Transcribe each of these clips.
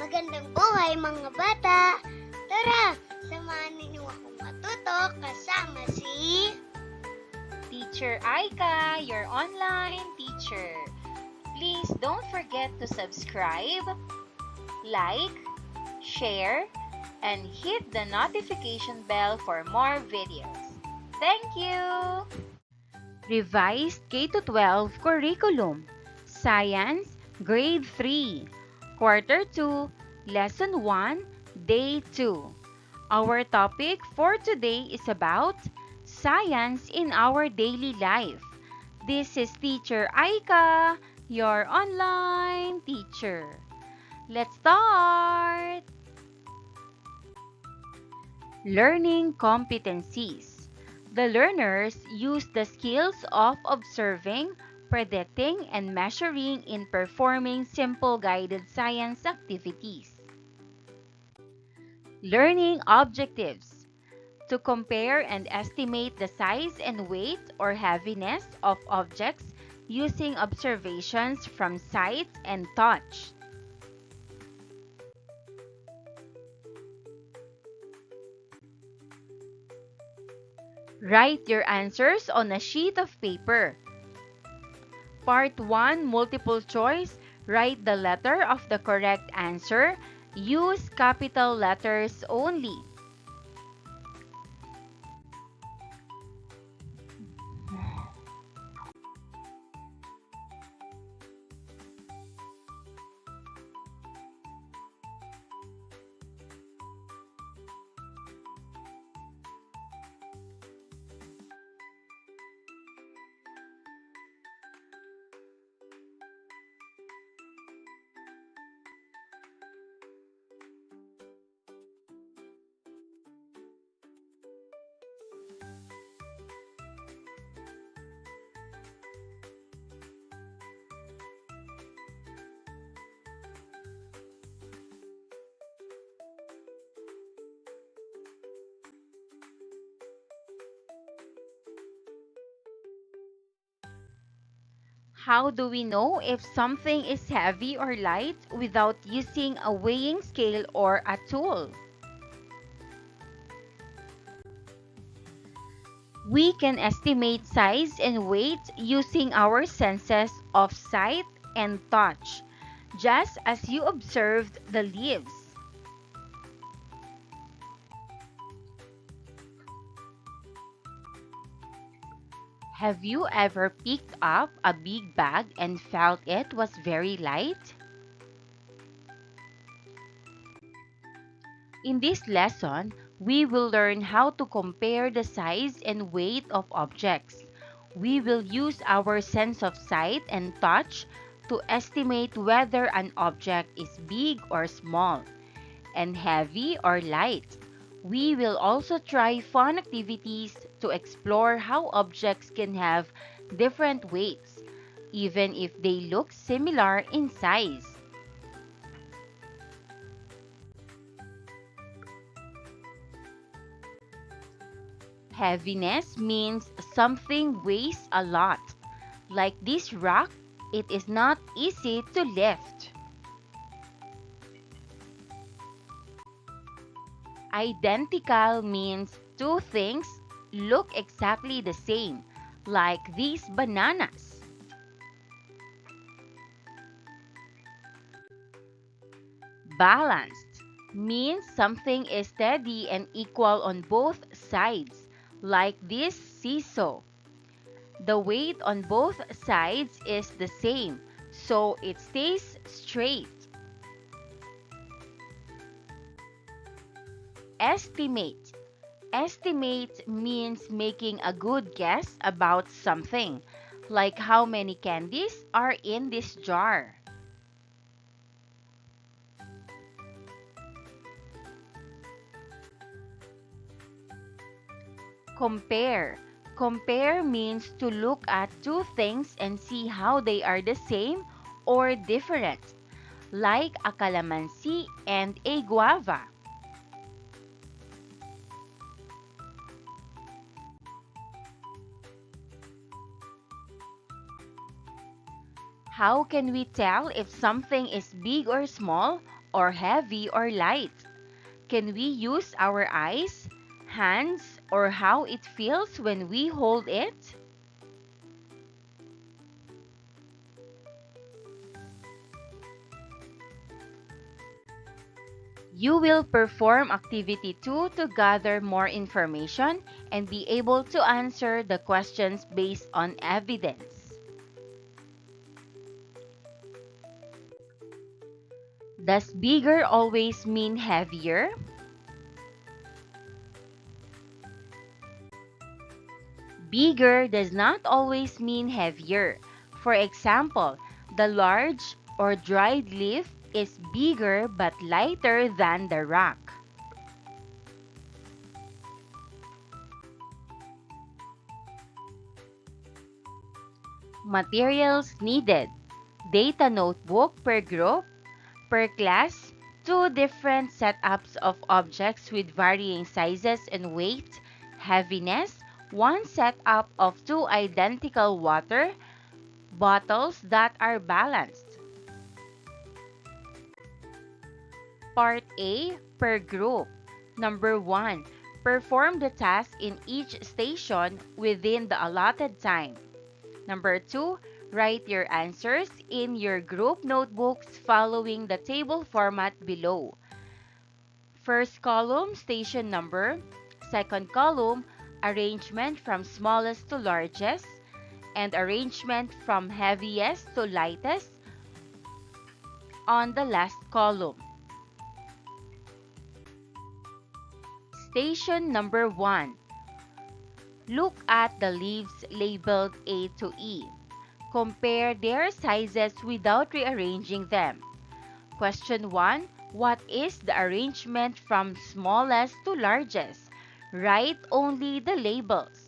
Magandang buhay mga bata! Tara, samahan ninyo akong matuto kasama si... Teacher Aika, your online teacher. Please don't forget to subscribe, like, share, and hit the notification bell for more videos. Thank you! Revised K-12 Curriculum, Science, Grade 3, Quarter 2, Lesson 1, Day 2. Our topic for today is about science in our daily life. This is Teacher Aika, your online teacher. Let's start! Learning competencies. The learners use the skills of observing, predicting, and measuring in performing simple guided science activities. Learning objectives. To compare and estimate the size and weight or heaviness of objects using observations from sight and touch. Write your answers on a sheet of paper. Part 1, multiple choice. Write the letter of the correct answer. Use capital letters only. How do we know if something is heavy or light without using a weighing scale or a tool? We can estimate size and weight using our senses of sight and touch, just as you observed the leaves. Have you ever picked up a big bag and felt it was very light? In this lesson, we will learn how to compare the size and weight of objects. We will use our sense of sight and touch to estimate whether an object is big or small, and heavy or light. We will also try fun activities to explore how objects can have different weights, even if they look similar in size. Heaviness means something weighs a lot. Like this rock, it is not easy to lift. Identical means two things look exactly the same, like these bananas. Balanced means something is steady and equal on both sides, like this seesaw. The weight on both sides is the same, so it stays straight. Estimate. Estimate means making a good guess about something, like how many candies are in this jar. Compare. Compare means to look at two things and see how they are the same or different, like a calamansi and a guava. How can we tell if something is big or small or heavy or light? Can we use our eyes, hands, or how it feels when we hold it? You will perform activity 2 to gather more information and be able to answer the questions based on evidence. Does bigger always mean heavier? Bigger does not always mean heavier. For example, the large or dried leaf is bigger but lighter than the rock. Materials needed. Data notebook per group, per class, two different setups of objects with varying sizes and weight, heaviness, one setup of two identical water bottles that are balanced. Part A per group. Number 1. Perform the task in each station within the allotted time. Number 2. Write your answers in your group notebooks following the table format below. First column, station number. Second column, arrangement from smallest to largest. And arrangement from heaviest to lightest on the last column. Station number 1. Look at the leaves labeled A to E. Compare their sizes without rearranging them. Question 1. What is the arrangement from smallest to largest? Write only the labels.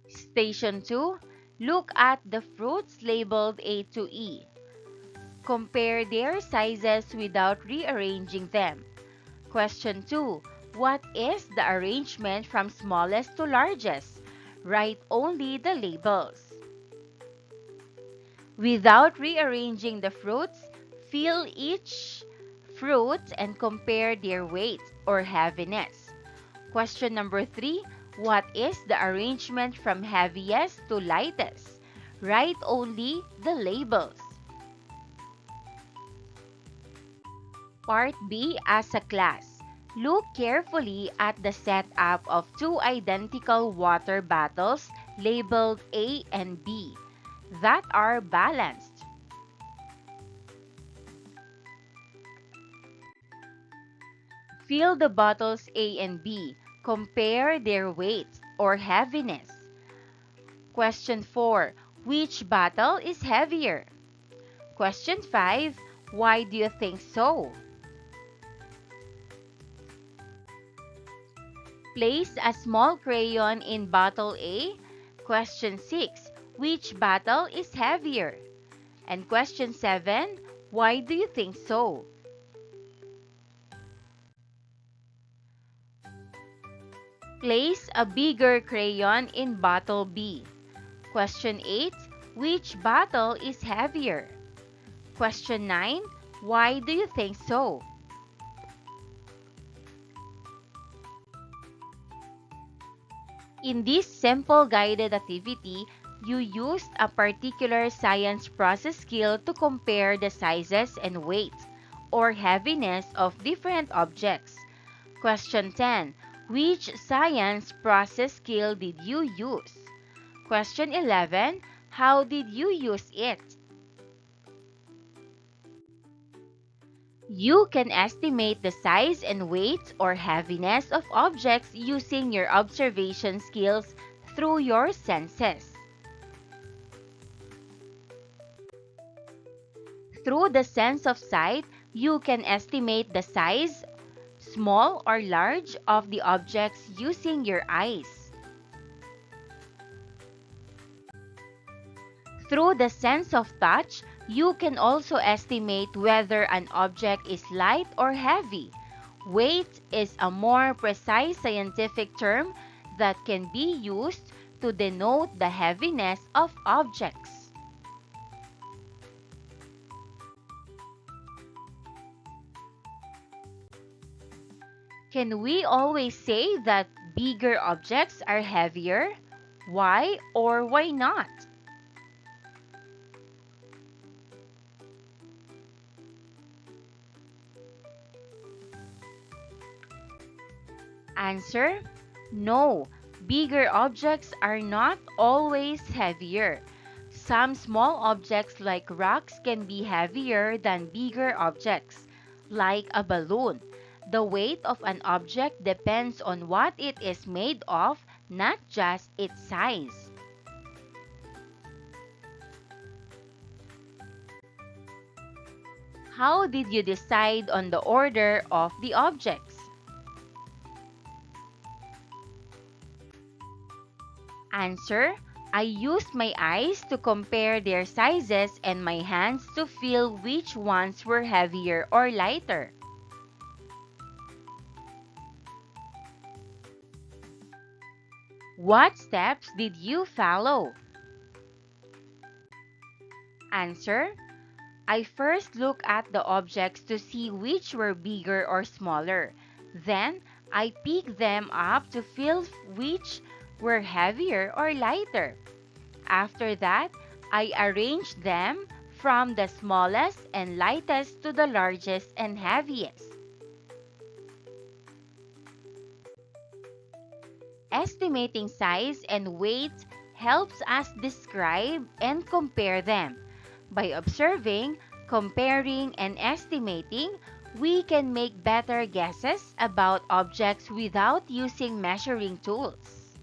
Station 2. Look at the fruits labeled A to E. Compare their sizes without rearranging them. Question 2. What is the arrangement from smallest to largest? Write only the labels. Without rearranging the fruits, fill each fruit and compare their weight or heaviness. Question number 3. What is the arrangement from heaviest to lightest? Write only the labels. Part B as a class. Look carefully at the setup of two identical water bottles labeled A and B that are balanced. Fill the bottles A and B. Compare their weight or heaviness. Question 4. Which bottle is heavier? Question 5. Why do you think so? Place a small crayon in bottle A. Question 6. Which bottle is heavier? And question 7. Why do you think so? Place a bigger crayon in bottle B. Question 8. Which bottle is heavier? Question 9. Why do you think so? In this simple guided activity, you used a particular science process skill to compare the sizes and weight or heaviness of different objects. Question 10. Which science process skill did you use? Question 11. How did you use it? You can estimate the size and weight or heaviness of objects using your observation skills through your senses. Through the sense of sight, you can estimate the size, small or large, of the objects using your eyes. Through the sense of touch, you can also estimate whether an object is light or heavy. Weight is a more precise scientific term that can be used to denote the heaviness of objects. Can we always say that bigger objects are heavier? Why or why not? Answer: no, bigger objects are not always heavier. Some small objects like rocks can be heavier than bigger objects, like a balloon. The weight of an object depends on what it is made of, not just its size. How did you decide on the order of the objects? Answer: I used my eyes to compare their sizes and my hands to feel which ones were heavier or lighter. What steps did you follow? Answer: I first look at the objects to see which were bigger or smaller. Then, I pick them up to feel which were heavier or lighter. After that, I arrange them from the smallest and lightest to the largest and heaviest. Estimating size and weight helps us describe and compare them. By observing, comparing, and estimating, we can make better guesses about objects without using measuring tools.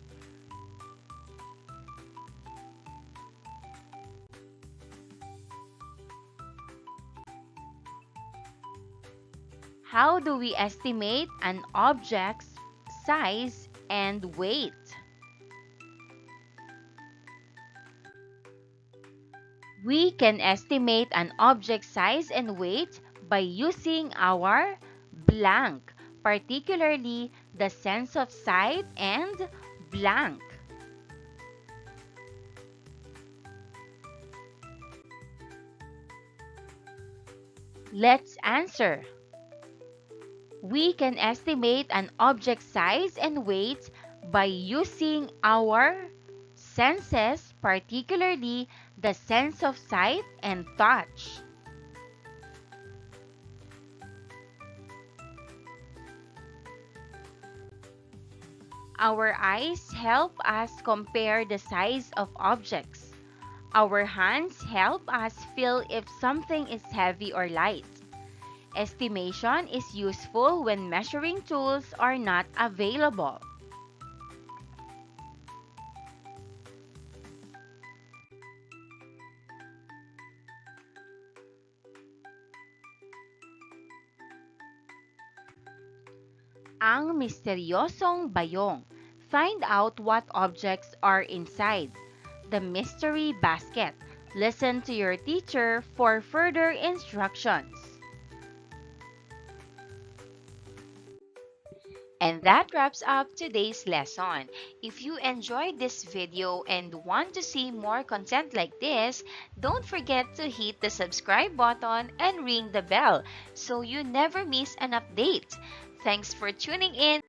How do we estimate an object's size and weight? We can estimate an object's size and weight by using our blank, particularly the sense of sight and blank. Let's answer. We can estimate an object's size and weight by using our senses, particularly the sense of sight and touch. Our eyes help us compare the size of objects. Our hands help us feel if something is heavy or light. Estimation is useful when measuring tools are not available. Ang misteryosong bayong. Find out what objects are inside. The mystery basket. Listen to your teacher for further instructions. And that wraps up today's lesson. If you enjoyed this video and want to see more content like this, don't forget to hit the subscribe button and ring the bell so you never miss an update. Thanks for tuning in.